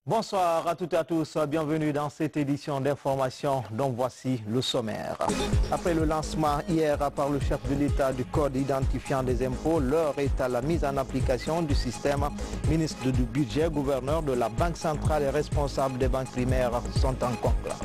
Bonsoir à toutes et à tous, bienvenue dans cette édition d'information dont voici le sommaire. Après le lancement hier par le chef de l'État du code identifiant des impôts, l'heure est à la mise en application du système. Ministre du budget, gouverneur de la Banque centrale et responsables des banques primaires sont en conclave.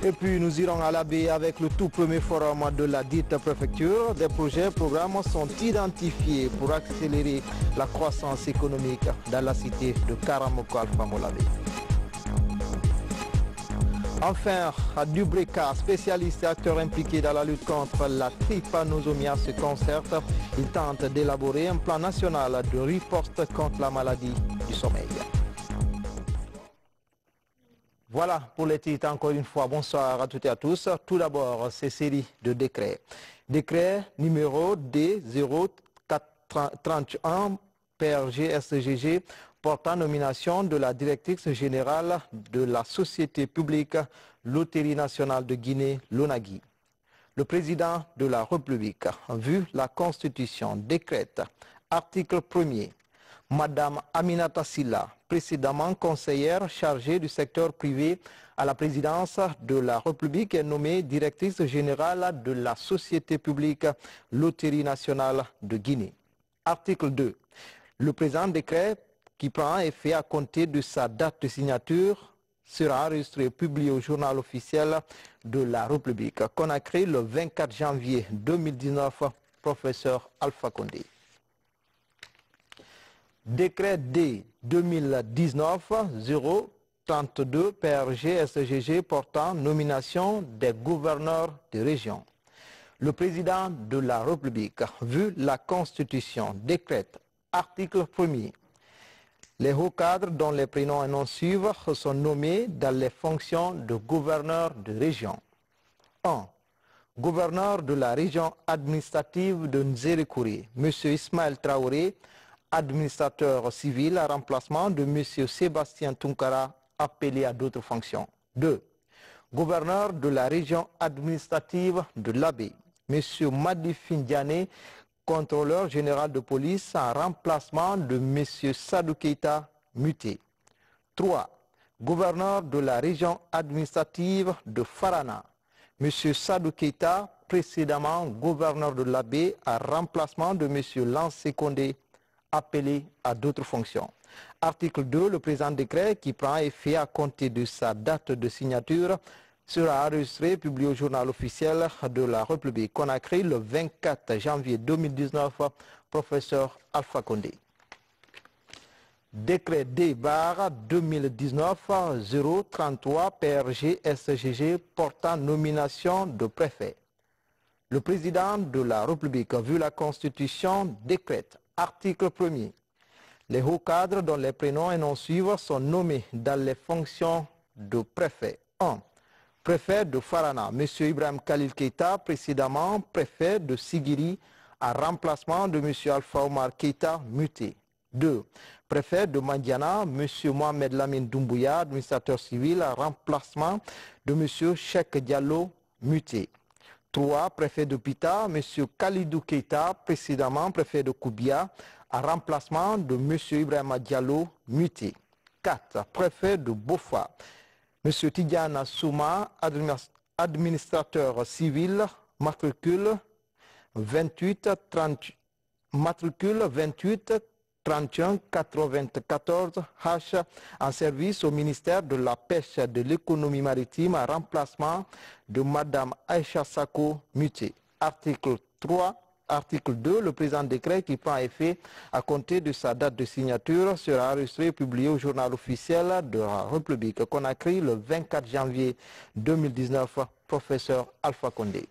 Et puis nous irons à la baie avec le tout premier forum de la dite préfecture. Des projets et programmes sont identifiés pour accélérer la croissance économique dans la cité de Karamoko Alpha Molabe. Enfin, à Dubreka, spécialistes et acteurs impliqués dans la lutte contre la trypanosomia se concertent. Ils tentent d'élaborer un plan national de riposte contre la maladie du sommeil. Voilà pour les titres, encore une fois, bonsoir à toutes et à tous. Tout d'abord, ces séries de décrets. Décret numéro D0431 PRG-SGG portant nomination de la directrice générale de la société publique Loterie nationale de Guinée, l'ONAGUI. Le président de la République, vu la Constitution, décrète, article 1er, Madame Aminata Silla, précédemment conseillère chargée du secteur privé à la présidence de la République, est nommée directrice générale de la société publique Loterie nationale de Guinée. Article 2. Le présent décret, qui prend effet à compter de sa date de signature, sera enregistré et publié au journal officiel de la République. Conakry, le 24 janvier 2019, professeur Alpha Condé. Décret D 2019-032 PRG-SGG portant nomination des gouverneurs de région. Le président de la République, vu la Constitution, décrète, article 1er, les hauts cadres dont les prénoms et noms suivent sont nommés dans les fonctions de gouverneur de région. 1. Gouverneur de la région administrative de Nzérékouré, M. Ismaël Traoré, administrateur civil à remplacement de M. Sébastien Tunkara, appelé à d'autres fonctions. 2. Gouverneur de la région administrative de l'Abbé, M. Madi Findiane, contrôleur général de police en remplacement de M. Sadou Keita, muté. 3. Gouverneur de la région administrative de Farana, M. Sadou Keita, précédemment gouverneur de l'Abbé en remplacement de M. Lance Condé, appelé à d'autres fonctions. Article 2, le présent décret qui prend effet à compter de sa date de signature sera enregistré et publié au journal officiel de la République. Conakry, le 24 janvier 2019, professeur Alpha Condé. Décret D-2019-033 PRG-SGG portant nomination de préfet. Le président de la République, vu la Constitution, décrète. Article 1er. Les hauts cadres dont les prénoms et noms suivants sont nommés dans les fonctions de préfet. 1. Préfet de Farana, M. Ibrahim Khalil Keita, précédemment préfet de Sigiri, à remplacement de M. Alpha Omar Keita, muté. 2. Préfet de Mandiana, M. Mohamed Lamine Doumbouya, administrateur civil, à remplacement de M. Cheikh Diallo, muté. 3. Préfet de Pita, M. Khalidou Keita, précédemment préfet de Koubia, à remplacement de M. Ibrahima Diallo, muté. 4. Préfet de Bofa, M. Tidiane Souma, administrateur civil, matricule 28 31 94 H en service au ministère de la Pêche et de l'économie maritime en remplacement de Mme Aïcha Sako, muté. Article 3. Article 2. Le présent décret qui prend effet à compter de sa date de signature sera enregistré et publié au journal officiel de la République. Conakry, le 24 janvier 2019, professeur Alpha Condé.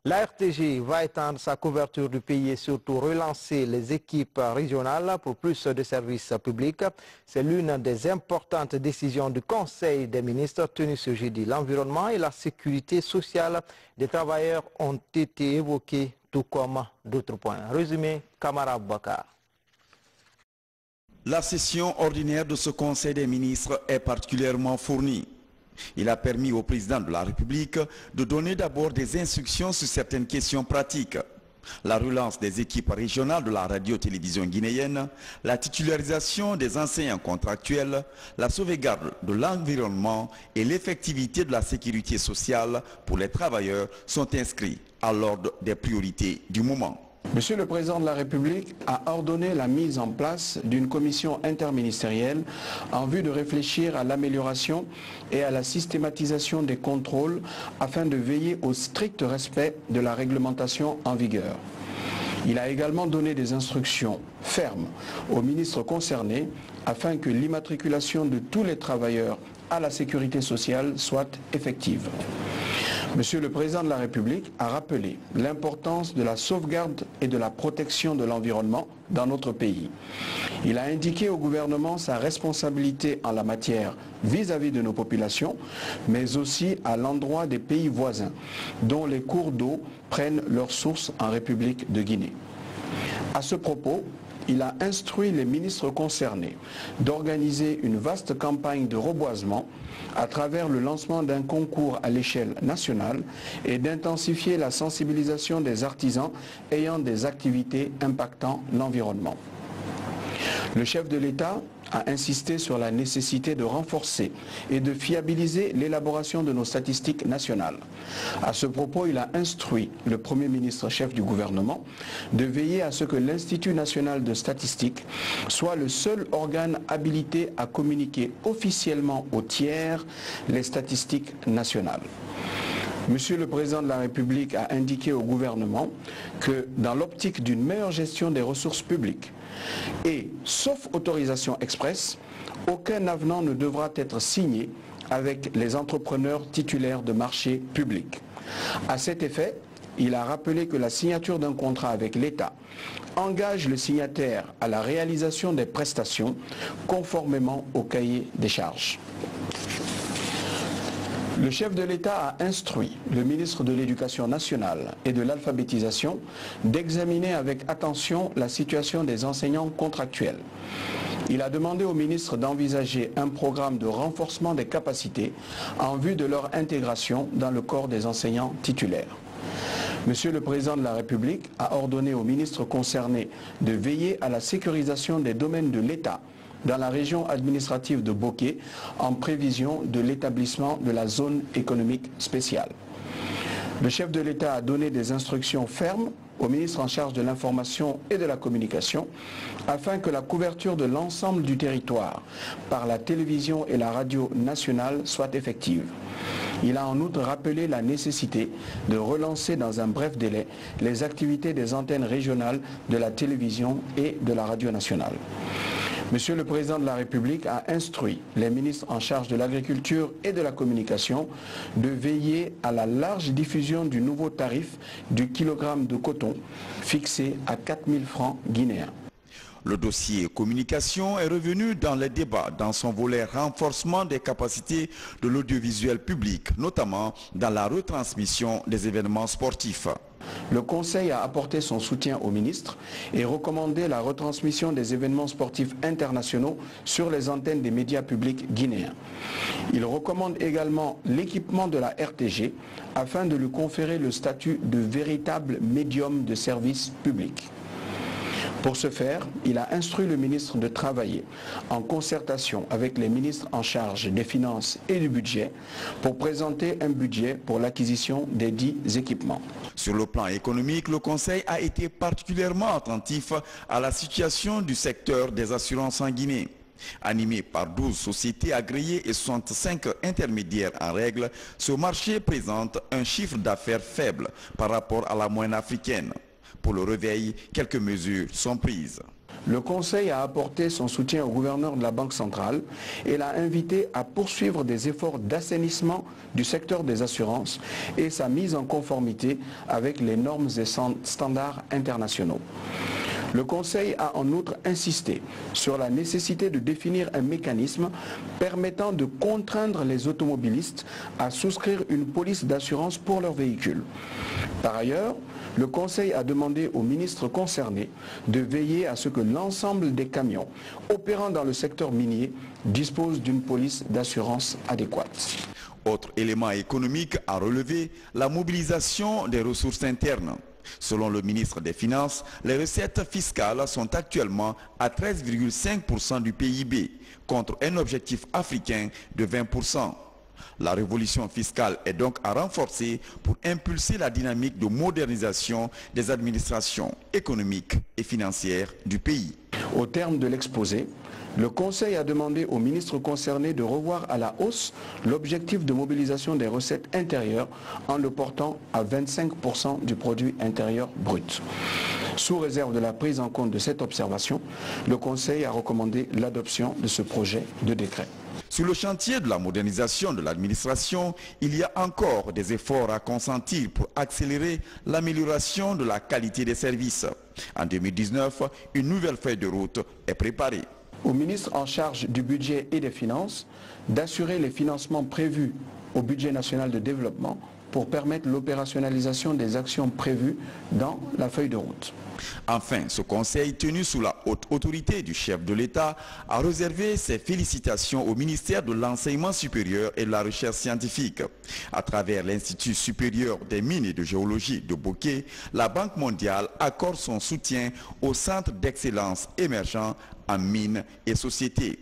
La RTG va étendre sa couverture du pays et surtout relancer les équipes régionales pour plus de services publics. C'est l'une des importantes décisions du Conseil des ministres tenu ce jeudi. L'environnement et la sécurité sociale des travailleurs ont été évoqués, tout comme d'autres points. Résumé, Kamara Bakar. La session ordinaire de ce Conseil des ministres est particulièrement fournie. Il a permis au président de la République de donner d'abord des instructions sur certaines questions pratiques. La relance des équipes régionales de la radio-télévision guinéenne, la titularisation des enseignants contractuels, la sauvegarde de l'environnement et l'effectivité de la sécurité sociale pour les travailleurs sont inscrits à l'ordre des priorités du moment. Monsieur le Président de la République a ordonné la mise en place d'une commission interministérielle en vue de réfléchir à l'amélioration et à la systématisation des contrôles afin de veiller au strict respect de la réglementation en vigueur. Il a également donné des instructions fermes aux ministres concernés afin que l'immatriculation de tous les travailleurs à la sécurité sociale soit effective. Monsieur le Président de la République a rappelé l'importance de la sauvegarde et de la protection de l'environnement dans notre pays. Il a indiqué au gouvernement sa responsabilité en la matière vis-à-vis de nos populations, mais aussi à l'endroit des pays voisins, dont les cours d'eau prennent leur source en République de Guinée. À ce propos, il a instruit les ministres concernés d'organiser une vaste campagne de reboisement à travers le lancement d'un concours à l'échelle nationale et d'intensifier la sensibilisation des artisans ayant des activités impactant l'environnement. Le chef de l'État a insisté sur la nécessité de renforcer et de fiabiliser l'élaboration de nos statistiques nationales. À ce propos, il a instruit le Premier ministre chef du gouvernement de veiller à ce que l'Institut national de statistique soit le seul organe habilité à communiquer officiellement aux tiers les statistiques nationales. Monsieur le Président de la République a indiqué au gouvernement que dans l'optique d'une meilleure gestion des ressources publiques et, sauf autorisation expresse, aucun avenant ne devra être signé avec les entrepreneurs titulaires de marchés publics. À cet effet, il a rappelé que la signature d'un contrat avec l'État engage le signataire à la réalisation des prestations conformément au cahier des charges. Le chef de l'État a instruit le ministre de l'Éducation nationale et de l'alphabétisation d'examiner avec attention la situation des enseignants contractuels. Il a demandé au ministre d'envisager un programme de renforcement des capacités en vue de leur intégration dans le corps des enseignants titulaires. Monsieur le Président de la République a ordonné aux ministres concernés de veiller à la sécurisation des domaines de l'État dans la région administrative de Boké en prévision de l'établissement de la zone économique spéciale. Le chef de l'État a donné des instructions fermes au ministre en charge de l'information et de la communication afin que la couverture de l'ensemble du territoire par la télévision et la radio nationale soit effective. Il a en outre rappelé la nécessité de relancer dans un bref délai les activités des antennes régionales de la télévision et de la radio nationale. Monsieur le Président de la République a instruit les ministres en charge de l'agriculture et de la communication de veiller à la large diffusion du nouveau tarif du kilogramme de coton fixé à 4 000 francs guinéens. Le dossier communication est revenu dans les débats dans son volet renforcement des capacités de l'audiovisuel public, notamment dans la retransmission des événements sportifs. Le Conseil a apporté son soutien au ministre et recommandé la retransmission des événements sportifs internationaux sur les antennes des médias publics guinéens. Il recommande également l'équipement de la RTG afin de lui conférer le statut de véritable médium de service public. Pour ce faire, il a instruit le ministre de travailler en concertation avec les ministres en charge des finances et du budget pour présenter un budget pour l'acquisition des dits équipements. Sur le plan économique, le Conseil a été particulièrement attentif à la situation du secteur des assurances en Guinée. Animé par 12 sociétés agréées et 65 intermédiaires en règle, ce marché présente un chiffre d'affaires faible par rapport à la moyenne africaine. Pour le réveil, quelques mesures sont prises. Le Conseil a apporté son soutien au gouverneur de la Banque centrale et l'a invité à poursuivre des efforts d'assainissement du secteur des assurances et sa mise en conformité avec les normes et standards internationaux. Le Conseil a en outre insisté sur la nécessité de définir un mécanisme permettant de contraindre les automobilistes à souscrire une police d'assurance pour leurs véhicules. Par ailleurs, le Conseil a demandé aux ministres concernés de veiller à ce que l'ensemble des camions opérant dans le secteur minier disposent d'une police d'assurance adéquate. Autre élément économique à relever, la mobilisation des ressources internes. Selon le ministre des Finances, les recettes fiscales sont actuellement à 13,5% du PIB, contre un objectif africain de 20%. La révolution fiscale est donc à renforcer pour impulser la dynamique de modernisation des administrations économiques et financières du pays. Au terme de l'exposé, le Conseil a demandé aux ministres concernés de revoir à la hausse l'objectif de mobilisation des recettes intérieures en le portant à 25% du produit intérieur brut. Sous réserve de la prise en compte de cette observation, le Conseil a recommandé l'adoption de ce projet de décret. Sur le chantier de la modernisation de l'administration, il y a encore des efforts à consentir pour accélérer l'amélioration de la qualité des services. En 2019, une nouvelle feuille de route est préparée. Au ministre en charge du budget et des finances d'assurer les financements prévus au budget national de développement pour permettre l'opérationnalisation des actions prévues dans la feuille de route. Enfin, ce conseil, tenu sous la haute autorité du chef de l'État, a réservé ses félicitations au ministère de l'Enseignement supérieur et de la Recherche scientifique. À travers l'Institut supérieur des mines et de géologie de Bokeh, la Banque mondiale accorde son soutien au centre d'excellence émergent en mines et sociétés.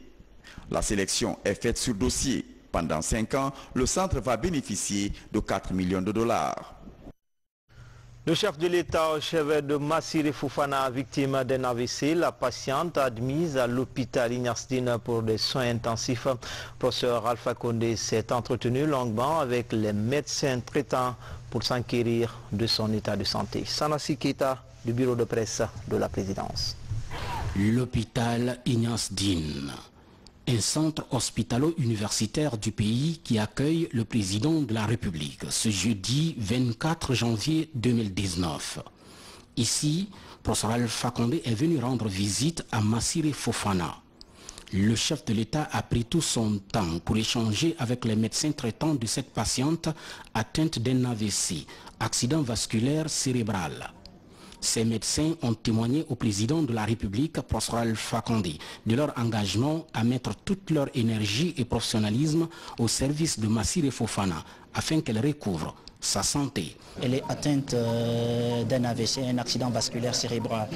La sélection est faite sur dossier. Pendant 5 ans, le centre va bénéficier de 4 millions de dollars. Le chef de l'État au chevet de Massiré Fofana, victime d'un AVC, la patiente admise à l'hôpital Ignace Dine pour des soins intensifs. Professeur Alpha Condé s'est entretenu longuement avec les médecins traitants pour s'enquérir de son état de santé. Sanassi Keita du bureau de presse de la présidence. L'hôpital Ignace Dine, un centre hospitalo-universitaire du pays qui accueille le président de la République ce jeudi 24 janvier 2019. Ici, professeur Alpha Condé est venu rendre visite à Massiré Fofana. Le chef de l'État a pris tout son temps pour échanger avec les médecins traitants de cette patiente atteinte d'un AVC, accident vasculaire cérébral. Ces médecins ont témoigné au président de la République, professeur Alpha Condé, de leur engagement à mettre toute leur énergie et professionnalisme au service de Massiré Fofana afin qu'elle recouvre sa santé. Elle est atteinte d'un AVC, un accident vasculaire cérébral.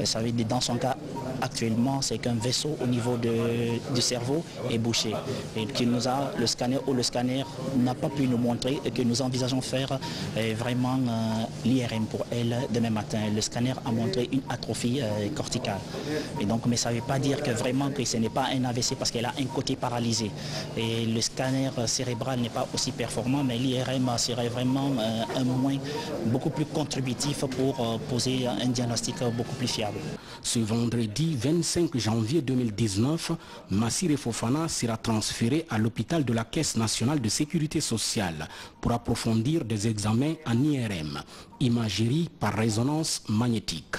Ça veut dire dans son cas, actuellement, c'est qu'un vaisseau au niveau du cerveau est bouché. Et le scanner n'a pas pu nous montrer et que nous envisageons faire vraiment l'IRM pour elle demain matin. Le scanner a montré une atrophie corticale. Et donc, mais ça ne veut pas dire que vraiment que ce n'est pas un AVC parce qu'elle a un côté paralysé. Et le scanner cérébral n'est pas aussi performant, mais l'IRM serait vraiment un moyen beaucoup plus contributif pour poser un diagnostic beaucoup plus fiable. Ce vendredi 25 janvier 2019, Massiré Fofana sera transféré à l'hôpital de la Caisse nationale de sécurité sociale pour approfondir des examens en IRM, imagerie par résonance magnétique.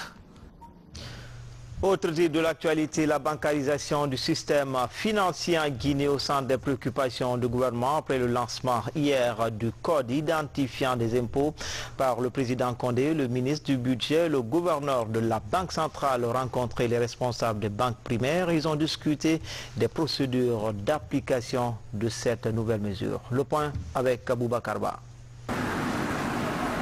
Autre titre de l'actualité, la bancarisation du système financier en Guinée au centre des préoccupations du gouvernement après le lancement hier du code identifiant des impôts par le président Condé, le ministre du budget, le gouverneur de la Banque centrale ont rencontré les responsables des banques primaires. Ils ont discuté des procédures d'application de cette nouvelle mesure. Le point avec Aboubacar Ba.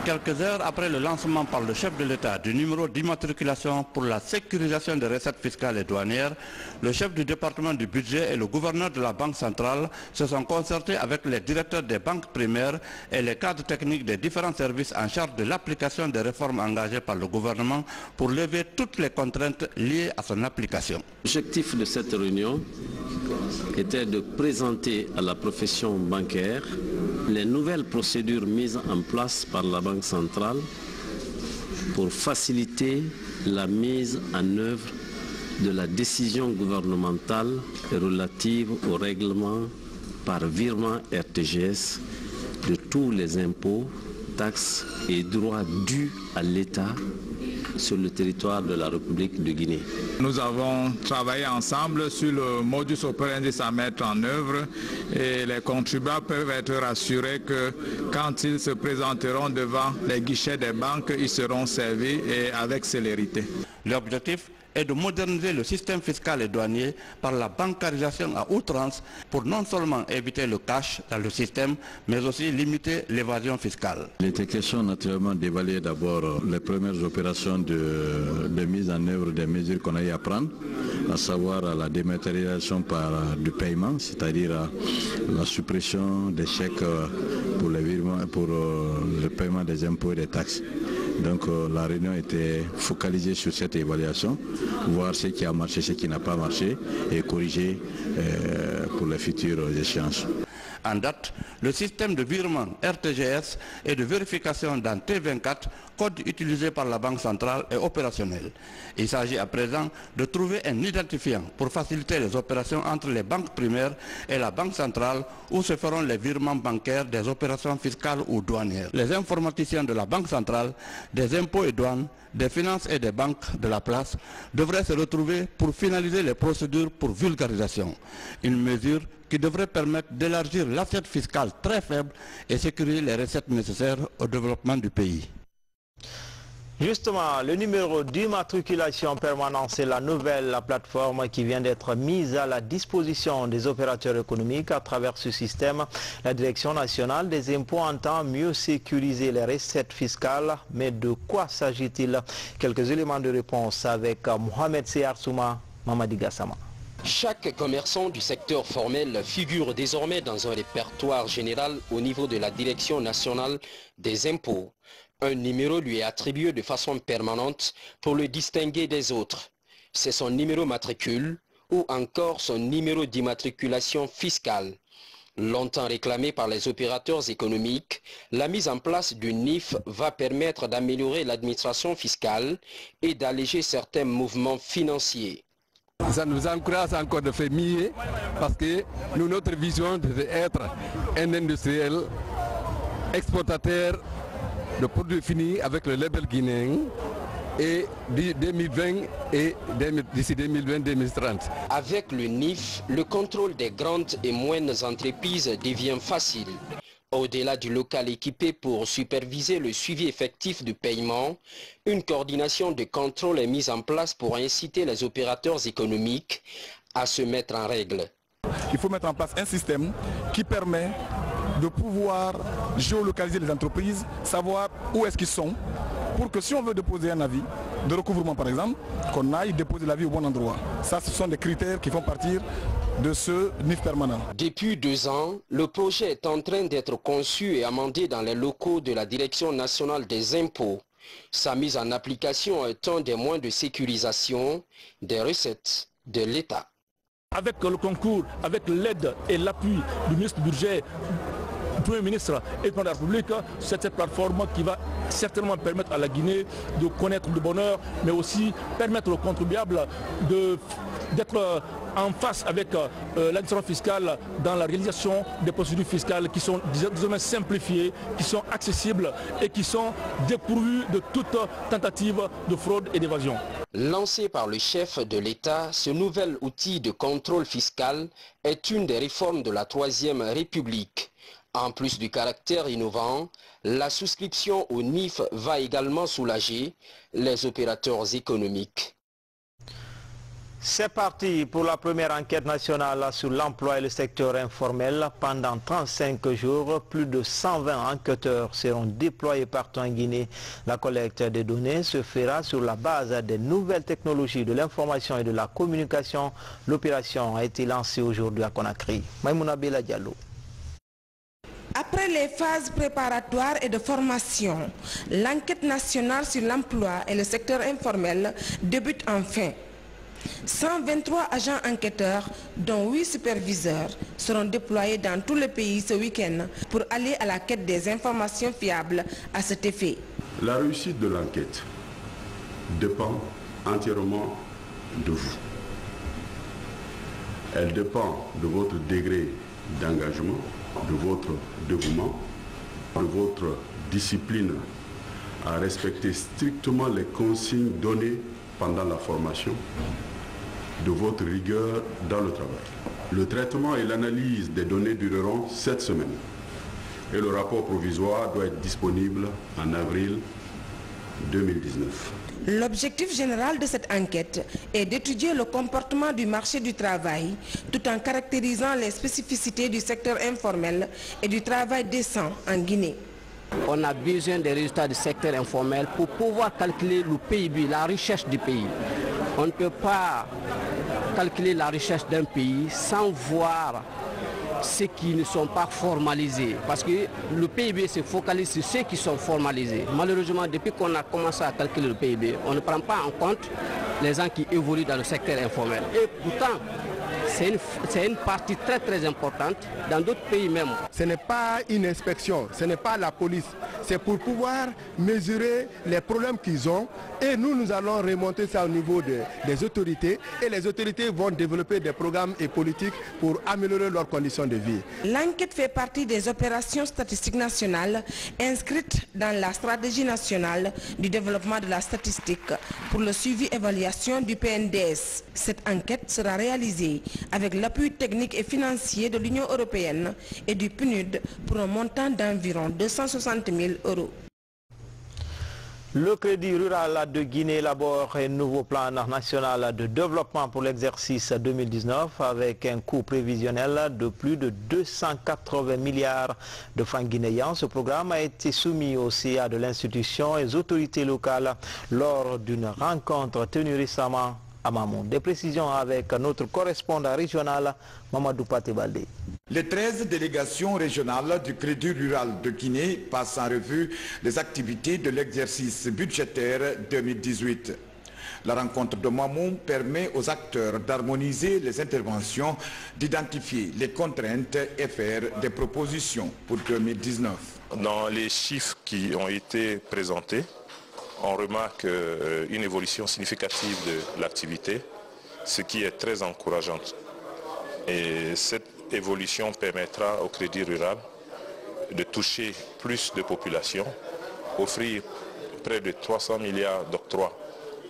Quelques heures après le lancement par le chef de l'État du numéro d'immatriculation pour la sécurisation des recettes fiscales et douanières, le chef du département du budget et le gouverneur de la Banque centrale se sont concertés avec les directeurs des banques primaires et les cadres techniques des différents services en charge de l'application des réformes engagées par le gouvernement pour lever toutes les contraintes liées à son application. L'objectif de cette réunion était de présenter à la profession bancaire les nouvelles procédures mises en place par la Banque centrale pour faciliter la mise en œuvre de la décision gouvernementale relative au règlement par virement RTGS de tous les impôts, taxes et droits dus à l'État sur le territoire de la République de Guinée. Nous avons travaillé ensemble sur le modus operandi à mettre en œuvre et les contribuables peuvent être rassurés que quand ils se présenteront devant les guichets des banques, ils seront servis et avec célérité. L'objectif est de moderniser le système fiscal et douanier par la bancarisation à outrance pour non seulement éviter le cash dans le système, mais aussi limiter l'évasion fiscale. Il était question naturellement d'évaluer d'abord les premières opérations de mise en œuvre des mesures qu'on a eu à prendre, à savoir la dématérialisation du paiement, c'est-à-dire la suppression des chèques pour les virements, pour le paiement des impôts et des taxes. Donc la réunion était focalisée sur cette évaluation, voir ce qui a marché, ce qui n'a pas marché et corriger pour les futures échéances. En date, le système de virement RTGS et de vérification dans T24, code utilisé par la Banque centrale, est opérationnel. Il s'agit à présent de trouver un identifiant pour faciliter les opérations entre les banques primaires et la Banque centrale où se feront les virements bancaires des opérations fiscales ou douanières. Les informaticiens de la Banque centrale, des impôts et douanes, des finances et des banques de la place devraient se retrouver pour finaliser les procédures pour vulgarisation. Une mesure qui devrait permettre d'élargir l'assiette fiscale très faible et sécuriser les recettes nécessaires au développement du pays. Justement, le numéro d'immatriculation permanente, c'est la nouvelle plateforme qui vient d'être mise à la disposition des opérateurs économiques. À travers ce système, la Direction nationale des impôts entend mieux sécuriser les recettes fiscales. Mais de quoi s'agit-il? Quelques éléments de réponse avec Mohamed Seyar Souma, Mamadi Gassama. Chaque commerçant du secteur formel figure désormais dans un répertoire général au niveau de la Direction nationale des impôts. Un numéro lui est attribué de façon permanente pour le distinguer des autres. C'est son numéro matricule ou encore son numéro d'immatriculation fiscale. Longtemps réclamé par les opérateurs économiques, la mise en place du NIF va permettre d'améliorer l'administration fiscale et d'alléger certains mouvements financiers. Ça nous encourage encore de faire mieux parce que nous, notre vision devait être un industriel exportateur de produits finis avec le label guinéen et 2020 et d'ici 2020-2030. Avec le NIF, le contrôle des grandes et moyennes entreprises devient facile. Au-delà du local équipé pour superviser le suivi effectif du paiement, une coordination de contrôle est mise en place pour inciter les opérateurs économiques à se mettre en règle. Il faut mettre en place un système qui permet de pouvoir géolocaliser les entreprises, savoir où est-ce qu'ils sont, pour que si on veut déposer un avis de recouvrement par exemple, qu'on aille déposer l'avis au bon endroit. Ça, ce sont des critères qui font partir de ce NIF permanent. Depuis 2 ans, le projet est en train d'être conçu et amendé dans les locaux de la Direction nationale des impôts. Sa mise en application est un des moyens de sécurisation des recettes de l'État. Avec le concours, avec l'aide et l'appui du ministre du Budget, du Premier ministre et du Président de la République, c'est cette plateforme qui va certainement permettre à la Guinée de connaître le bonheur, mais aussi permettre aux contribuables d'être en face avec l'administration fiscale dans la réalisation des procédures fiscales qui sont désormais simplifiées, qui sont accessibles et qui sont dépourvues de toute tentative de fraude et d'évasion. Lancé par le chef de l'État, ce nouvel outil de contrôle fiscal est une des réformes de la Troisième République. En plus du caractère innovant, la souscription au NIF va également soulager les opérateurs économiques. C'est parti pour la première enquête nationale sur l'emploi et le secteur informel. Pendant 35 jours, plus de 120 enquêteurs seront déployés partout en Guinée. La collecte des données se fera sur la base des nouvelles technologies de l'information et de la communication. L'opération a été lancée aujourd'hui à Conakry. Maïmouna Bella Diallo. Après les phases préparatoires et de formation, l'enquête nationale sur l'emploi et le secteur informel débute enfin. 123 agents enquêteurs, dont 8 superviseurs, seront déployés dans tout le pays ce week-end pour aller à la quête des informations fiables à cet effet. La réussite de l'enquête dépend entièrement de vous. Elle dépend de votre degré d'engagement, de votre dévouement, de votre discipline à respecter strictement les consignes données pendant la formation, de votre rigueur dans le travail. Le traitement et l'analyse des données dureront 7 semaines et le rapport provisoire doit être disponible en avril 2019. L'objectif général de cette enquête est d'étudier le comportement du marché du travail tout en caractérisant les spécificités du secteur informel et du travail décent en Guinée. On a besoin des résultats du secteur informel pour pouvoir calculer le PIB, la richesse du pays. On ne peut pas calculer la richesse d'un pays sans voir ceux qui ne sont pas formalisés. Parce que le PIB se focalise sur ceux qui sont formalisés. Malheureusement, depuis qu'on a commencé à calculer le PIB, on ne prend pas en compte les gens qui évoluent dans le secteur informel. Et pourtant, c'est une partie très importante dans d'autres pays même. Ce n'est pas une inspection, ce n'est pas la police. C'est pour pouvoir mesurer les problèmes qu'ils ont et nous allons remonter ça au niveau des autorités et les autorités vont développer des programmes et politiques pour améliorer leurs conditions de vie. L'enquête fait partie des opérations statistiques nationales inscrites dans la stratégie nationale du développement de la statistique pour le suivi-évaluation du PNDS. Cette enquête sera réalisée avec l'appui technique et financier de l'Union européenne et du PNUD pour un montant d'environ 260 000 €. Le Crédit rural de Guinée élabore un nouveau plan national de développement pour l'exercice 2019 avec un coût prévisionnel de plus de 280 milliards de francs guinéens. Ce programme a été soumis au CA de l'institution et aux autorités locales lors d'une rencontre tenue récemment à Mamou. Des précisions avec notre correspondant régional Mamadou Paté-Baldé. Les 13 délégations régionales du Crédit rural de Guinée passent en revue les activités de l'exercice budgétaire 2018. La rencontre de Mamou permet aux acteurs d'harmoniser les interventions, d'identifier les contraintes et faire des propositions pour 2019. Dans les chiffres qui ont été présentés, on remarque une évolution significative de l'activité, ce qui est très encourageant. Et cette évolution permettra au Crédit rural de toucher plus de populations, offrir près de 300 milliards d'octrois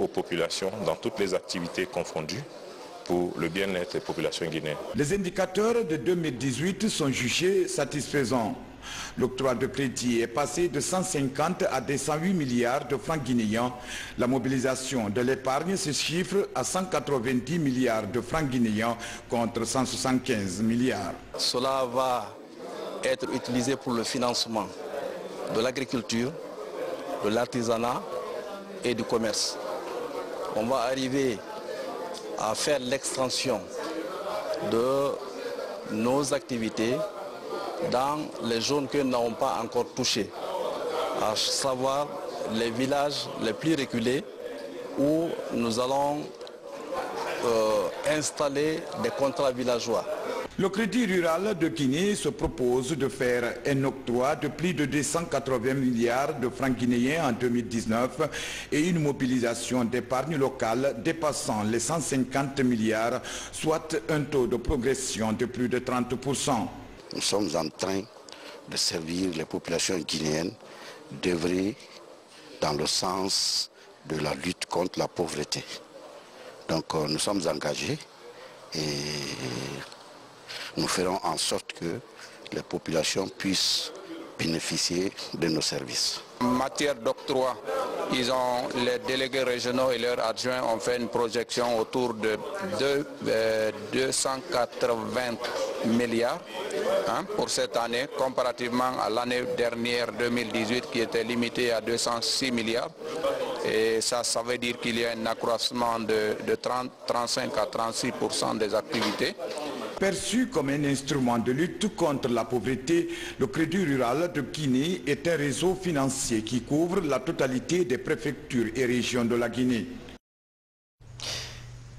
aux populations dans toutes les activités confondues pour le bien-être des populations guinéennes. Les indicateurs de 2018 sont jugés satisfaisants. L'octroi de crédit est passé de 150 à 208 milliards de francs guinéens. La mobilisation de l'épargne se chiffre à 190 milliards de francs guinéens contre 175 milliards. Cela va être utilisé pour le financement de l'agriculture, de l'artisanat et du commerce. On va arriver à faire l'extension de nos activités dans les zones que nous n'avons pas encore touchées, à savoir les villages les plus reculés où nous allons installer des contrats villageois. Le Crédit rural de Guinée se propose de faire un octroi de plus de 280 milliards de francs guinéens en 2019 et une mobilisation d'épargne locale dépassant les 150 milliards, soit un taux de progression de plus de 30%. Nous sommes en train de servir les populations guinéennes, d'œuvrer dans le sens de la lutte contre la pauvreté. Donc nous sommes engagés et nous ferons en sorte que les populations puissent bénéficier de nos services. En matière d'octroi, les délégués régionaux et leurs adjoints ont fait une projection autour de 280 milliards pour cette année, comparativement à l'année dernière 2018 qui était limitée à 206 milliards. Et ça veut dire qu'il y a un accroissement de 35 à 36% des activités. Perçu comme un instrument de lutte contre la pauvreté, le Crédit rural de Guinée est un réseau financier qui couvre la totalité des préfectures et régions de la Guinée.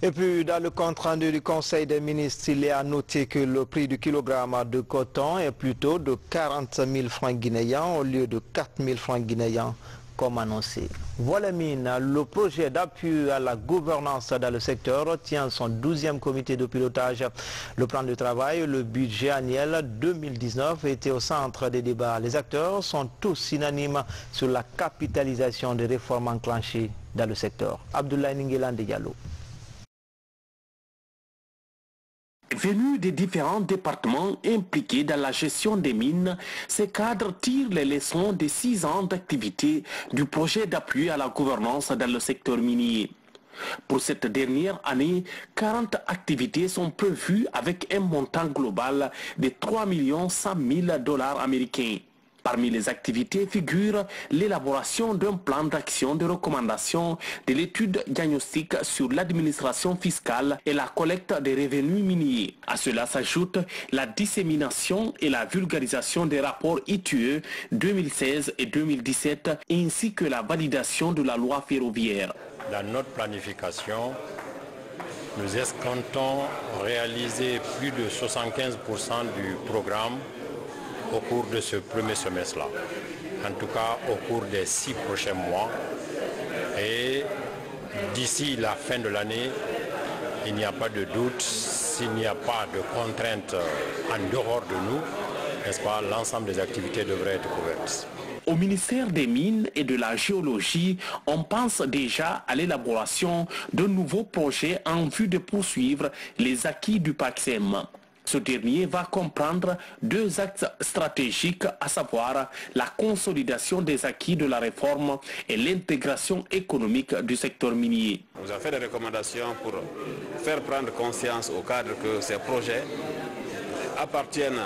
Et puis, dans le compte rendu du Conseil des ministres, il est à noter que le prix du kilogramme de coton est plutôt de 40 000 francs guinéens au lieu de 4 000 francs guinéens comme annoncé. Voilà mine, le projet d'appui à la gouvernance dans le secteur tient son 12e comité de pilotage. Le plan de travail, le budget annuel 2019 était au centre des débats. Les acteurs sont tous unanimes sur la capitalisation des réformes enclenchées dans le secteur. Abdoulaye Ninguelan Diallo. Venus des différents départements impliqués dans la gestion des mines, ces cadres tirent les leçons des 6 ans d'activité du projet d'appui à la gouvernance dans le secteur minier. Pour cette dernière année, 40 activités sont prévues avec un montant global de 3 100 000 $ américains. Parmi les activités figure l'élaboration d'un plan d'action de recommandation de l'étude diagnostique sur l'administration fiscale et la collecte des revenus miniers. À cela s'ajoute la dissémination et la vulgarisation des rapports ITUE 2016 et 2017 ainsi que la validation de la loi ferroviaire. Dans notre planification, nous escomptons réaliser plus de 75% du programme au cours de ce premier semestre-là, en tout cas au cours des 6 prochains mois. Et d'ici la fin de l'année, il n'y a pas de doute, s'il n'y a pas de contraintes en dehors de nous, n'est-ce pas, l'ensemble des activités devraient être couvertes. Au ministère des Mines et de la Géologie, on pense déjà à l'élaboration de nouveaux projets en vue de poursuivre les acquis du PACSEM. Ce dernier va comprendre 2 axes stratégiques, à savoir la consolidation des acquis de la réforme et l'intégration économique du secteur minier. On vous a fait des recommandations pour faire prendre conscience au cadre que ces projets appartiennent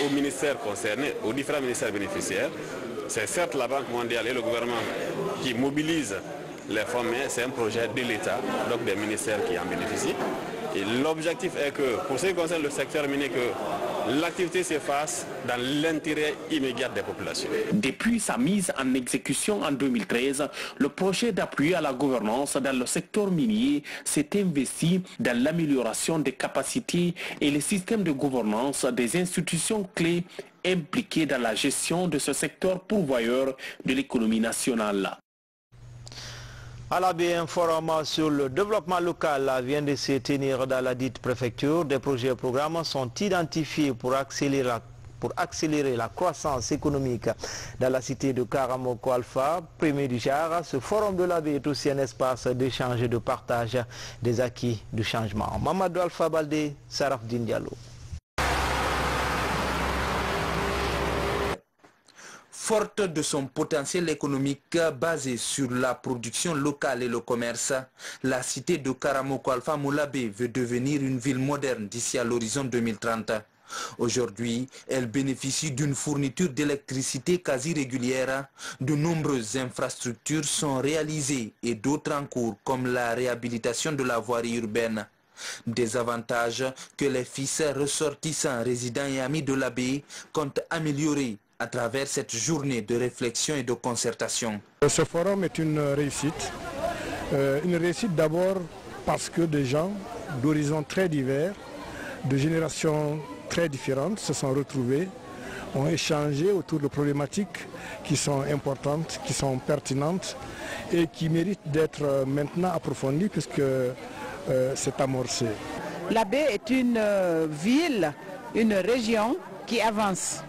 aux ministères concernés, aux différents ministères bénéficiaires. C'est certes la Banque mondiale et le gouvernement qui mobilisent les fonds, mais c'est un projet de l'État, donc des ministères qui en bénéficient. Et l'objectif est que, pour ce qui concerne le secteur minier, que l'activité se fasse dans l'intérêt immédiat des populations. Depuis sa mise en exécution en 2013, le projet d'appui à la gouvernance dans le secteur minier s'est investi dans l'amélioration des capacités et les systèmes de gouvernance des institutions clés impliquées dans la gestion de ce secteur pourvoyeur de l'économie nationale. À la baie, un forum sur le développement local vient de se tenir dans la dite préfecture. Des projets et programmes sont identifiés pour accélérer la croissance économique dans la cité de Karamoko Alpha. Premier du genre, ce forum de la baie est aussi un espace d'échange et de partage des acquis du changement. Mamadou Alpha Baldé, Sarafdine Diallo. Forte de son potentiel économique basé sur la production locale et le commerce, la cité de Karamoko Alpha Moulabé veut devenir une ville moderne d'ici à l'horizon 2030. Aujourd'hui, elle bénéficie d'une fourniture d'électricité quasi régulière. De nombreuses infrastructures sont réalisées et d'autres en cours, comme la réhabilitation de la voirie urbaine. Des avantages que les fils ressortissants, résidents et amis de l'abbé comptent améliorer à travers cette journée de réflexion et de concertation. Ce forum est une réussite d'abord parce que des gens d'horizons très divers, de générations très différentes se sont retrouvés, ont échangé autour de problématiques qui sont importantes, qui sont pertinentes et qui méritent d'être maintenant approfondies puisque c'est amorcé. La baie est une ville, une région qui avance.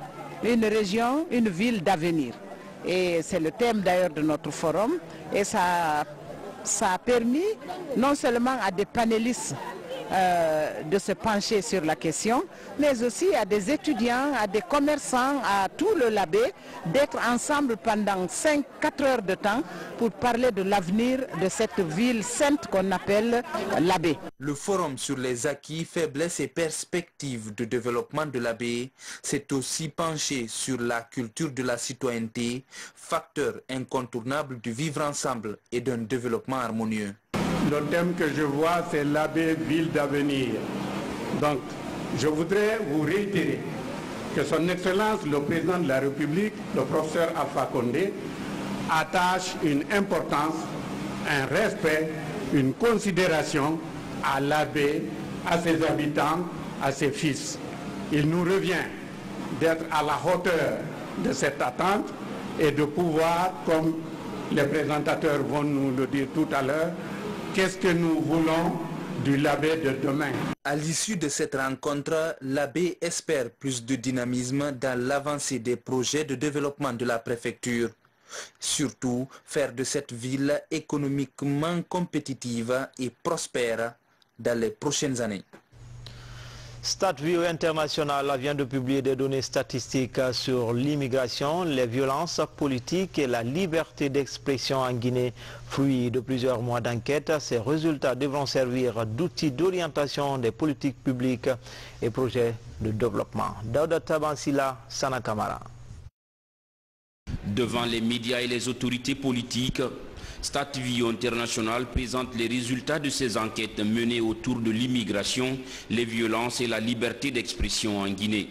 Une région, une ville d'avenir. Et c'est le thème d'ailleurs de notre forum. Et ça a permis non seulement à des panélistes de se pencher sur la question, mais aussi à des étudiants, à des commerçants, à tout le labé, d'être ensemble pendant 4 heures de temps pour parler de l'avenir de cette ville sainte qu'on appelle l'abbé. Le forum sur les acquis, faiblesses et perspectives de développement de l'abbé s'est aussi penché sur la culture de la citoyenneté, facteur incontournable du vivre ensemble et d'un développement harmonieux. Le thème que je vois, c'est l'abbé ville d'avenir. Donc, je voudrais vous réitérer que son Excellence, le Président de la République, le professeur Alpha Condé, attache une importance, un respect, une considération à l'abbé, à ses habitants, à ses fils. Il nous revient d'être à la hauteur de cette attente et de pouvoir, comme les présentateurs vont nous le dire tout à l'heure, qu'est-ce que nous voulons du l'abbé de demain. À l'issue de cette rencontre, l'abbé espère plus de dynamisme dans l'avancée des projets de développement de la préfecture. Surtout, faire de cette ville économiquement compétitive et prospère dans les prochaines années. StatView International vient de publier des données statistiques sur l'immigration, les violences politiques et la liberté d'expression en Guinée. Fruit de plusieurs mois d'enquête, ces résultats devront servir d'outils d'orientation des politiques publiques et projets de développement. Daouda Tabansila, Sana Kamara. Devant les médias et les autorités politiques, StatView International présente les résultats de ces enquêtes menées autour de l'immigration, les violences et la liberté d'expression en Guinée.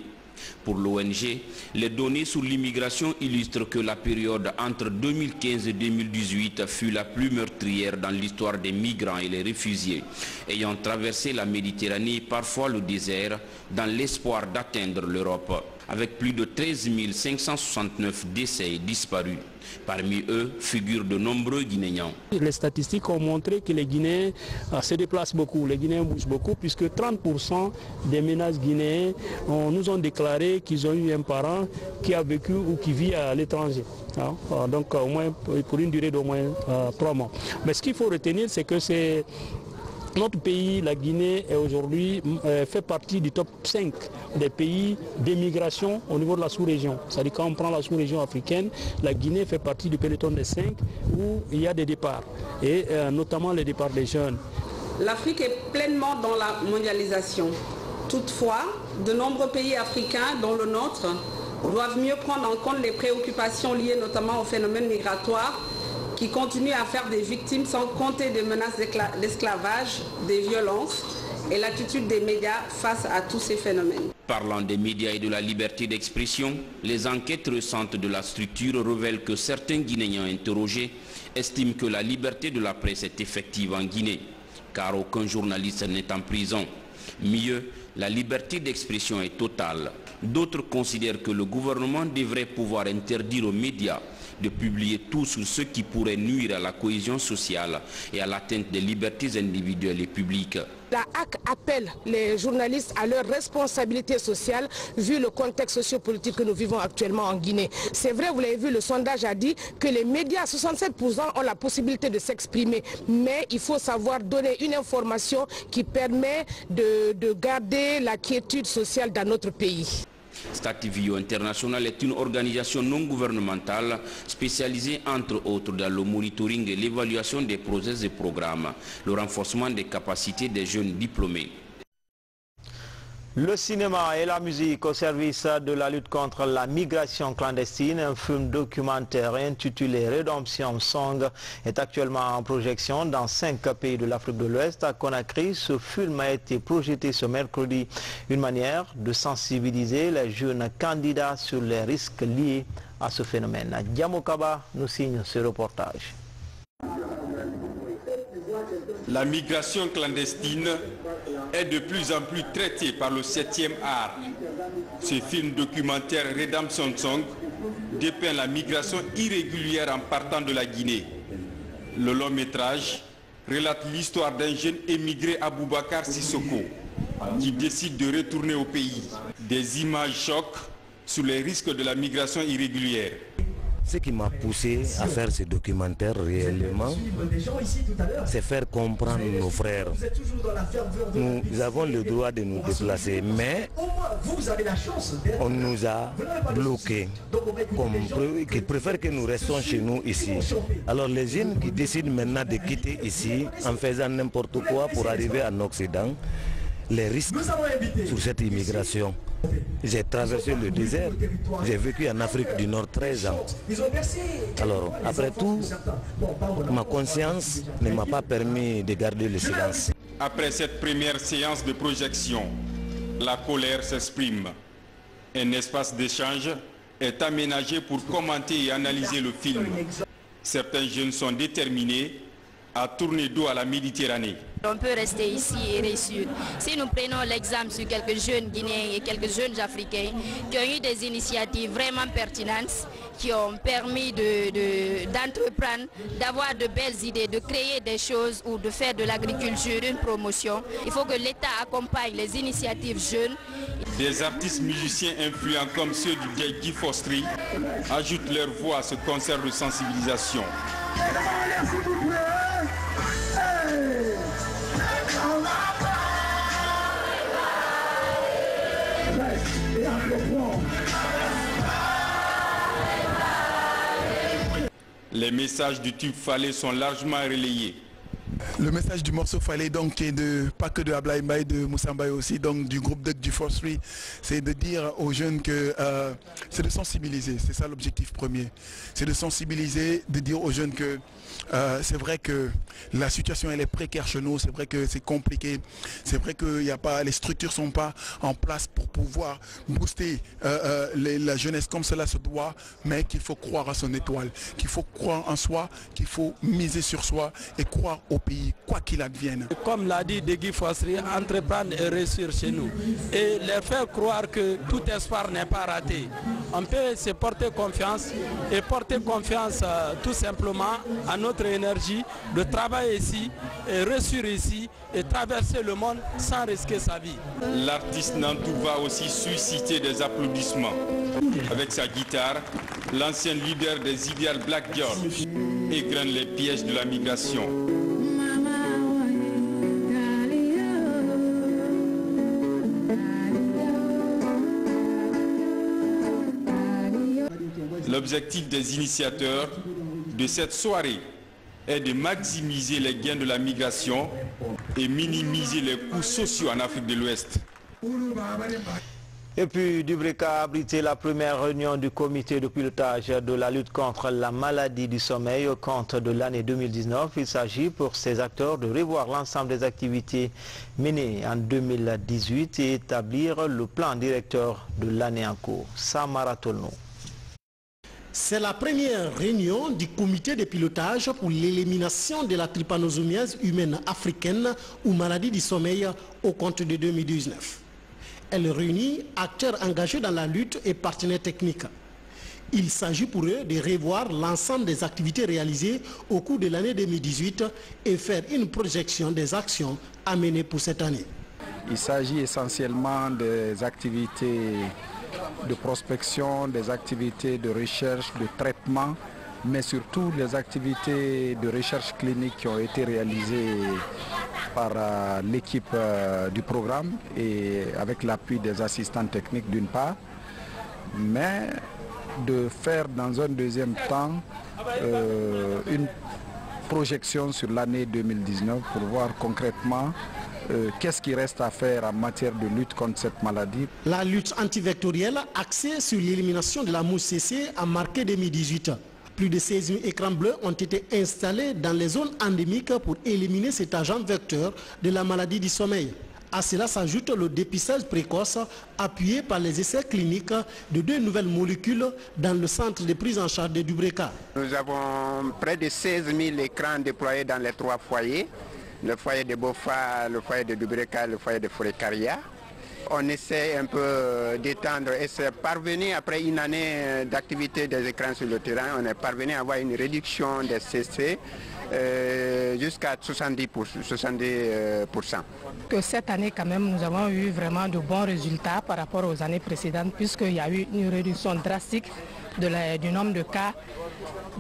Pour l'ONG, les données sur l'immigration illustrent que la période entre 2015 et 2018 fut la plus meurtrière dans l'histoire des migrants et les réfugiés, ayant traversé la Méditerranée, parfois le désert, dans l'espoir d'atteindre l'Europe, avec plus de 13 569 décès disparus. Parmi eux figurent de nombreux Guinéens. Les statistiques ont montré que les Guinéens se déplacent beaucoup, les Guinéens bougent beaucoup, puisque 30% des ménages guinéens nous ont déclaré qu'ils ont eu un parent qui a vécu ou qui vit à l'étranger. Donc au moins pour une durée d'au moins 3 mois. Mais ce qu'il faut retenir, c'est que c'est notre pays, la Guinée, est aujourd'hui fait partie du top 5 des pays d'émigration au niveau de la sous-région. C'est-à-dire quand on prend la sous-région africaine, la Guinée fait partie du peloton des 5 où il y a des départs, et notamment les départs des jeunes. L'Afrique est pleinement dans la mondialisation. Toutefois, de nombreux pays africains, dont le nôtre, doivent mieux prendre en compte les préoccupations liées notamment au phénomène migratoire, qui continue à faire des victimes sans compter des menaces d'esclavage, des violences et l'attitude des médias face à tous ces phénomènes. Parlant des médias et de la liberté d'expression, les enquêtes récentes de la structure révèlent que certains Guinéens interrogés estiment que la liberté de la presse est effective en Guinée, car aucun journaliste n'est en prison. Mieux, la liberté d'expression est totale. D'autres considèrent que le gouvernement devrait pouvoir interdire aux médias de publier tout sur ce qui pourrait nuire à la cohésion sociale et à l'atteinte des libertés individuelles et publiques. La HAC appelle les journalistes à leur responsabilité sociale vu le contexte sociopolitique que nous vivons actuellement en Guinée. C'est vrai, vous l'avez vu, le sondage a dit que les médias, 67% ont la possibilité de s'exprimer, mais il faut savoir donner une information qui permet de garder la quiétude sociale dans notre pays. StatView International est une organisation non gouvernementale spécialisée entre autres dans le monitoring et l'évaluation des projets et programmes, le renforcement des capacités des jeunes diplômés. Le cinéma et la musique au service de la lutte contre la migration clandestine, un film documentaire intitulé Redemption Song est actuellement en projection dans 5 pays de l'Afrique de l'Ouest. À Conakry, ce film a été projeté ce mercredi, une manière de sensibiliser les jeunes candidats sur les risques liés à ce phénomène. Diamokaba nous signe ce reportage. La migration clandestine est de plus en plus traitée par le 7e art. Ce film documentaire Redemption Song dépeint la migration irrégulière en partant de la Guinée. Le long métrage relate l'histoire d'un jeune émigré Aboubakar Sissoko qui décide de retourner au pays. Des images choquent sur les risques de la migration irrégulière. Ce qui m'a poussé à faire ce documentaire réellement, c'est faire comprendre nos frères. Nous avons le droit de nous déplacer, mais on nous a bloqués, qui préfèrent que nous restions chez nous ici. Alors les jeunes qui décident maintenant de quitter ici en faisant n'importe quoi pour arriver en Occident, les risques sur cette immigration. J'ai traversé le désert, j'ai vécu en Afrique du Nord 13 ans. Alors, après tout, ma conscience ne m'a pas permis de garder le silence. Après cette première séance de projection, la colère s'exprime. Un espace d'échange est aménagé pour commenter et analyser le film. Certains jeunes sont déterminés à tourner dos à la Méditerranée. On peut rester ici et réussir. Si nous prenons l'exemple sur quelques jeunes Guinéens et quelques jeunes Africains qui ont eu des initiatives vraiment pertinentes, qui ont permis d'entreprendre, d'avoir de belles idées, de créer des choses ou de faire de l'agriculture une promotion, il faut que l'État accompagne les initiatives jeunes. Des artistes musiciens influents comme ceux du Guy Fostri ajoutent leur voix à ce concert de sensibilisation. Les messages du tube Fallait sont largement relayés. Le message du morceau Fallait donc est pas que de Ablaye Mbaye, de Moussa Mbaye aussi, donc du groupe du Forcery, c'est de dire aux jeunes que c'est de sensibiliser, c'est ça l'objectif premier. C'est de sensibiliser, de dire aux jeunes que c'est vrai que la situation elle est précaire chez nous, c'est vrai que c'est compliqué, c'est vrai que les structures ne sont pas en place pour pouvoir booster la jeunesse comme cela se doit, mais qu'il faut croire à son étoile, qu'il faut croire en soi, qu'il faut miser sur soi et croire au pays, quoi qu'il advienne. Comme l'a dit Degui Forcery, entreprendre et réussir chez nous et leur faire croire que tout espoir n'est pas raté. On peut se porter confiance et porter confiance tout simplement à notre énergie de travailler ici et réussir ici et traverser le monde sans risquer sa vie. L'artiste Nantou va aussi susciter des applaudissements. Avec sa guitare, l'ancien leader des idéales Black George égrène les pièges de la migration. L'objectif des initiateurs de cette soirée est de maximiser les gains de la migration et minimiser les coûts sociaux en Afrique de l'Ouest. Et puis, Dubreka a abrité la première réunion du comité de pilotage de la lutte contre la maladie du sommeil au compte de l'année 2019. Il s'agit pour ces acteurs de revoir l'ensemble des activités menées en 2018 et établir le plan directeur de l'année en cours. Samara Tolno. C'est la première réunion du comité de pilotage pour l'élimination de la trypanosomiase humaine africaine ou maladie du sommeil au compte de 2019. Elle réunit acteurs engagés dans la lutte et partenaires techniques. Il s'agit pour eux de revoir l'ensemble des activités réalisées au cours de l'année 2018 et faire une projection des actions à mener pour cette année. Il s'agit essentiellement des activités de prospection, des activités de recherche, de traitement, mais surtout les activités de recherche clinique qui ont été réalisées par l'équipe du programme et avec l'appui des assistants techniques d'une part, mais de faire dans un deuxième temps une projection sur l'année 2019 pour voir concrètement qu'est-ce qui reste à faire en matière de lutte contre cette maladie. La lutte antivectorielle axée sur l'élimination de la mouche CC a marqué 2018. Plus de 16 000 écrans bleus ont été installés dans les zones endémiques pour éliminer cet agent vecteur de la maladie du sommeil. À cela s'ajoute le dépistage précoce appuyé par les essais cliniques de 2 nouvelles molécules dans le centre de prise en charge de Dubreka. Nous avons près de 16 000 écrans déployés dans les 3 foyers. Le foyer de Bofa, le foyer de Dubreka, le foyer de Forêt-Caria. On essaie un peu d'étendre et c'est parvenu après une année d'activité des écrans sur le terrain, on est parvenu à avoir une réduction des CC jusqu'à 70%. Que cette année quand même nous avons eu vraiment de bons résultats par rapport aux années précédentes puisqu'il y a eu une réduction drastique du nombre de cas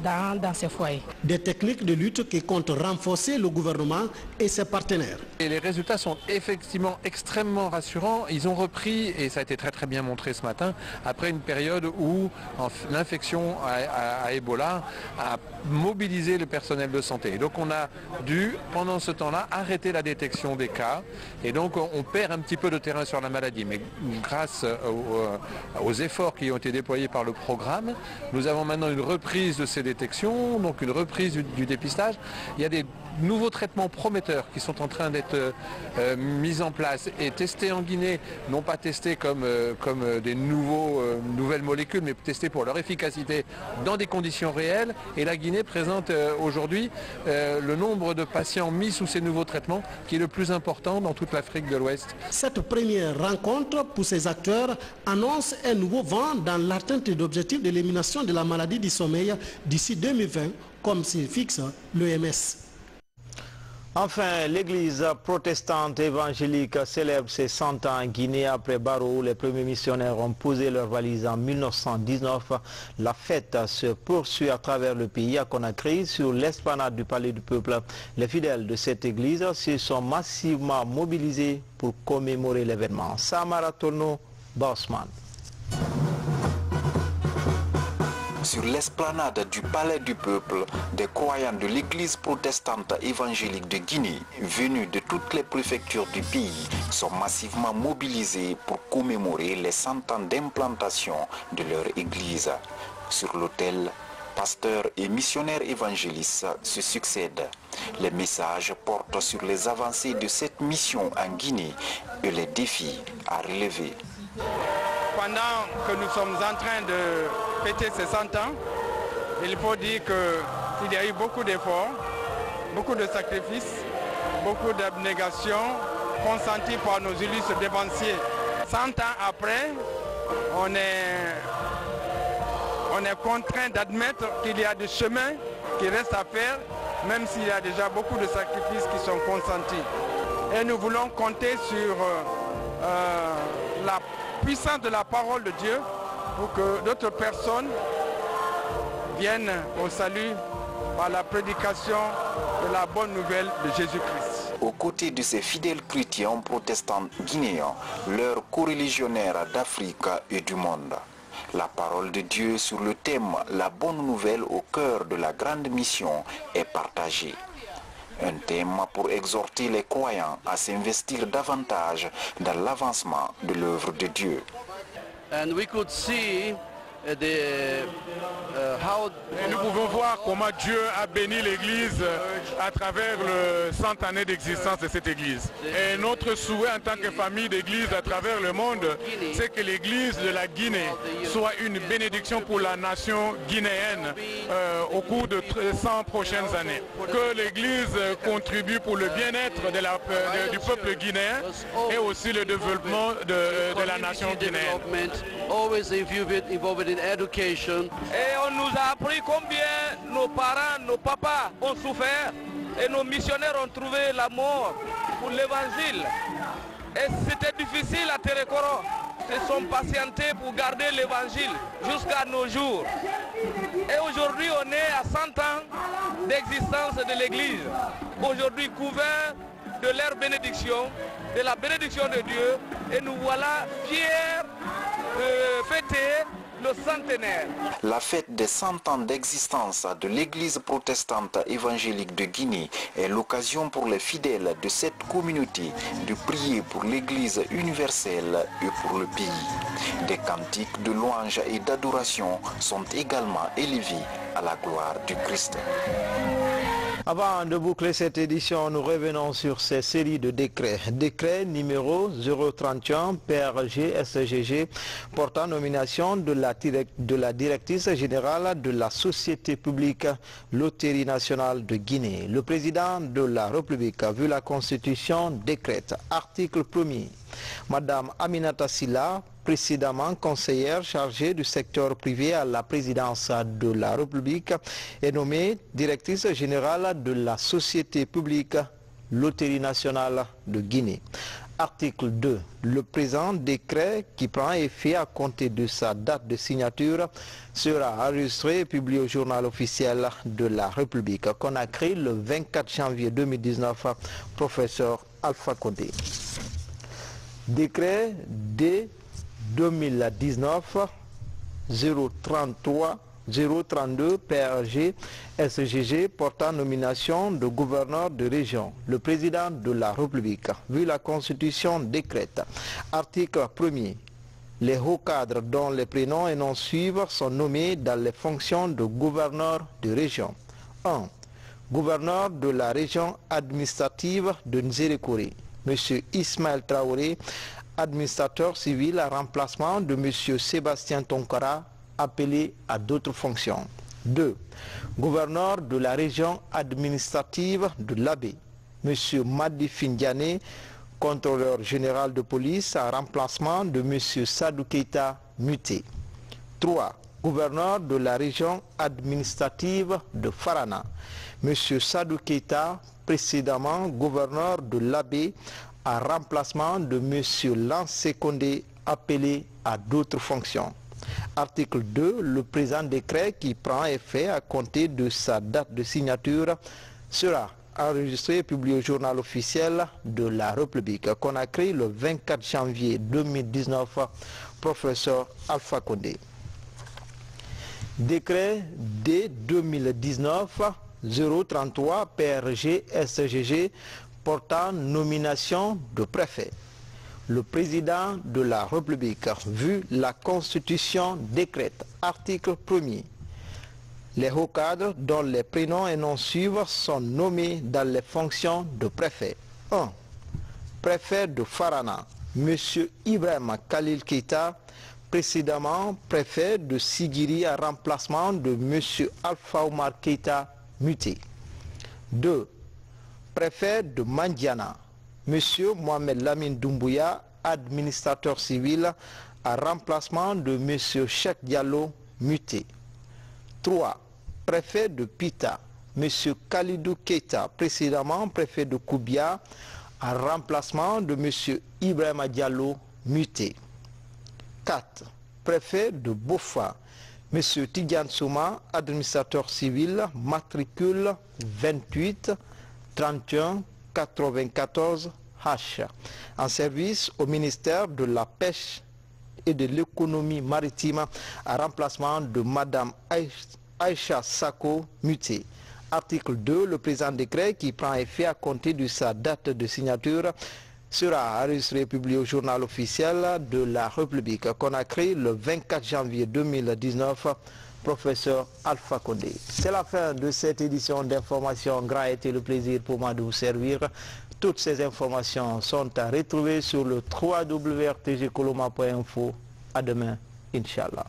dans ces foyers. Des techniques de lutte qui comptent renforcer le gouvernement et ses partenaires. Et les résultats sont effectivement extrêmement rassurants. Ils ont repris, et ça a été très bien montré ce matin, après une période où l'infection à Ebola a mobilisé le personnel de santé. Et donc on a dû, pendant ce temps-là, arrêter la détection des cas. Et donc on perd un petit peu de terrain sur la maladie. Mais grâce aux efforts qui ont été déployés par le programme, nous avons maintenant une reprise de ces détections, donc une reprise du dépistage. Il y a des nouveaux traitements prometteurs qui sont en train d'être mis en place et testés en Guinée, non pas testés comme des nouvelles molécules, mais testés pour leur efficacité dans des conditions réelles. Et la Guinée présente aujourd'hui le nombre de patients mis sous ces nouveaux traitements qui est le plus important dans toute l'Afrique de l'Ouest. Cette première rencontre pour ces acteurs annonce un nouveau vent dans l'atteinte d'objectifs d'élimination de la maladie du sommeil d'ici 2020, comme s'y fixe l'OMS. Enfin, l'église protestante évangélique célèbre ses 100 ans en Guinée après Barrow. Les premiers missionnaires ont posé leurs valises en 1919. La fête se poursuit à travers le pays à Conakry, sur l'esplanade du Palais du Peuple. Les fidèles de cette église se sont massivement mobilisés pour commémorer l'événement. Samara Tono, Bossman. Sur l'esplanade du Palais du Peuple, des croyants de l'église protestante évangélique de Guinée, venus de toutes les préfectures du pays, sont massivement mobilisés pour commémorer les 100 ans d'implantation de leur église. Sur l'autel, pasteurs et missionnaires évangélistes se succèdent. Les messages portent sur les avancées de cette mission en Guinée et les défis à relever. Pendant que nous sommes en train de fêter ces 100 ans, il faut dire qu'il y a eu beaucoup d'efforts, beaucoup de sacrifices, beaucoup d'abnégation consentis par nos illustres dévanciers. 100 ans après, on est contraint d'admettre qu'il y a des chemins qui restent à faire, même s'il y a déjà beaucoup de sacrifices qui sont consentis. Et nous voulons compter sur la puissance de la parole de Dieu pour que d'autres personnes viennent au salut par la prédication de la bonne nouvelle de Jésus-Christ. Aux côtés de ces fidèles chrétiens protestants guinéens, leurs coreligionnaires d'Afrique et du monde. La parole de Dieu sur le thème « La bonne nouvelle au cœur de la grande mission » est partagée. Un thème pour exhorter les croyants à s'investir davantage dans l'avancement de l'œuvre de Dieu. And we could see nous pouvons voir comment Dieu a béni l'Église à travers le 100 années d'existence de cette Église. Et notre souhait en tant que famille d'Église à travers le monde, c'est que l'Église de la Guinée soit une bénédiction pour la nation guinéenne au cours de 100 prochaines années. Que l'Église contribue pour le bien-être du peuple guinéen et aussi le développement de la nation guinéenne. Et on nous a appris combien nos parents, nos papas ont souffert et nos missionnaires ont trouvé la mort pour l'évangile. Et c'était difficile à Térékoro. Ils se sont patientés pour garder l'évangile jusqu'à nos jours. Et aujourd'hui on est à 100 ans d'existence de l'église. Aujourd'hui couvert de leur bénédiction, de la bénédiction de Dieu. Et nous voilà fiers de fêter le centenaire. La fête des 100 ans d'existence de l'Église protestante évangélique de Guinée est l'occasion pour les fidèles de cette communauté de prier pour l'Église universelle et pour le pays. Des cantiques de louange et d'adoration sont également élevés à la gloire du Christ. Avant de boucler cette édition, nous revenons sur ces séries de décrets. Décret numéro 031 PRG SGG portant nomination de la directrice générale de la Société publique Loterie nationale de Guinée. Le président de la République, vu la Constitution, décrète, article 1er, Madame Aminata Silla, précédemment conseillère chargée du secteur privé à la présidence de la République, est nommée directrice générale de la Société publique Loterie nationale de Guinée. Article 2. Le présent décret qui prend effet à compter de sa date de signature sera enregistré et publié au journal officiel de la République. Conakry le 24 janvier 2019, professeur Alpha Condé. Décret D 2019 032 PRG SGG portant nomination de gouverneur de région. Le président de la République, vu la Constitution, décrète. Article 1er. Les hauts cadres dont les prénoms et noms suivent sont nommés dans les fonctions de gouverneur de région. 1. Gouverneur de la région administrative de Nzérékoré, M. Ismaël Traoré, administrateur civil à remplacement de M. Sébastien Tonkara, appelé à d'autres fonctions. 2. Gouverneur de la région administrative de l'Abbé, M. Madi Findiane, contrôleur général de police à remplacement de M. Sadou Keita, muté. 3. Gouverneur de la région administrative de Farana, M. Sadou Keita, précédemment gouverneur de l'Abbé, à remplacement de M. Lancé Condé, appelé à d'autres fonctions. Article 2. Le présent décret qui prend effet à compter de sa date de signature sera enregistré et publié au journal officiel de la République. Conakry le 24 janvier 2019, professeur Alpha Condé. Décret D 2019-033 PRG SGG portant nomination de préfet. Le président de la République, vu la Constitution, décrète, article 1er. Les hauts cadres dont les prénoms et noms suivent sont nommés dans les fonctions de préfet. 1. Préfet de Farana, M. Ibrahim Khalil Keita, précédemment préfet de Sigiri à remplacement de M. Alpha Omar Keita, muté. 2. Préfet de Mandiana, M. Mohamed Lamine Doumbouya, administrateur civil, à remplacement de M. Cheikh Diallo, muté. 3. Préfet de Pita, M. Khalidou Keita, précédemment préfet de Koubia, à remplacement de M. Ibrahima Diallo, muté. 4. Préfet de Bofa, M. Tidiane Souma, administrateur civil, matricule 28 31 94 H, en service au ministère de la Pêche et de l'économie maritime, à remplacement de Mme Aïcha Sako, mutée. Article 2, le présent décret qui prend effet à compter de sa date de signature sera enregistré et publié au journal officiel de la République. Conakry le 24 janvier 2019, professeur Alpha Condé. C'est la fin de cette édition d'information. Grand a été le plaisir pour moi de vous servir. Toutes ces informations sont à retrouver sur le www.rtgcoloma.info. À demain, Inch'Allah.